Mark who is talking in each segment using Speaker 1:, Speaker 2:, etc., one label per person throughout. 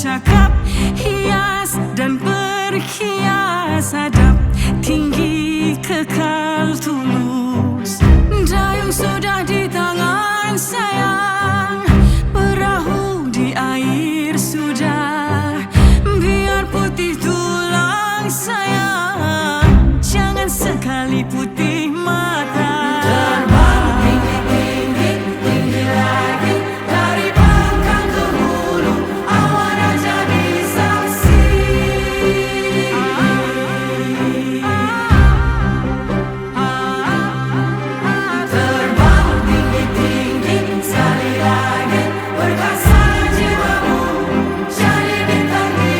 Speaker 1: bercakap, hias dan berhias adab, tinggi kekal tulus. Dayung sudah di tangan sayang, perahu di air sudah. Biar putih tulang sayang, jangan sekali putih mata. Terbang tinggi-tinggi, tinggi lagi, dari pangkal ke hulu, awan dan jadi saksi. Terbang tinggi-tinggi, sekali lagi, berkasih jiwamu, jadi bintang di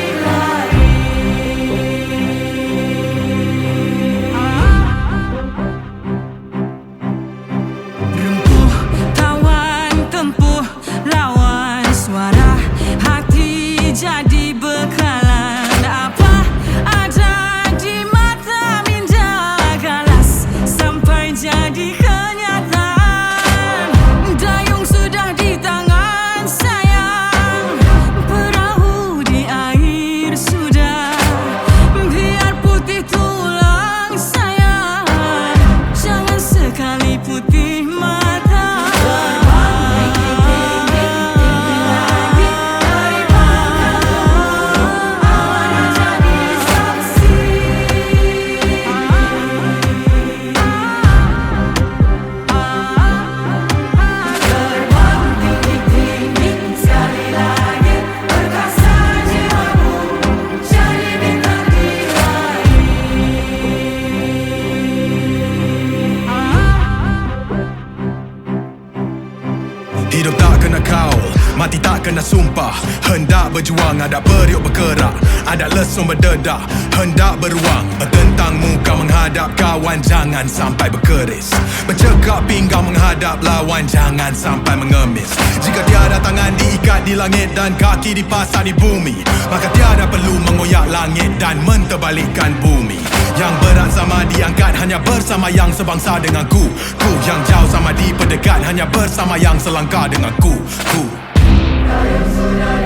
Speaker 1: rempuh, tawan, tempuh, lawan suara hati jadi bekalan. Apa ada di mata minda galas sampai jadi kenyataan. Dayung sudah di tangan sayang, perahu di air sudah. Biar putih tulang sayang, jangan sekali putih mata.
Speaker 2: Hidup tak kena kaul, mati tak kena sumpah. Hendak berjuang, ada periuk bergerak, ada lesung berdedah. Hendak beruang, bertentang muka menghadap kawan, jangan sampai berkeris. Bercekak pinggang menghadap lawan, jangan sampai mengemis. Jika tiada tangan diikat di langit dan kaki dipasang di bumi, maka tiada perlu mengoyak langit dan menterbalikkan bumi. Yang berat sama diangkat hanya bersama yang sebangsa denganku. Ku yang jauh sama diperdekat hanya bersama yang selangkah denganku.
Speaker 1: Dayung sudah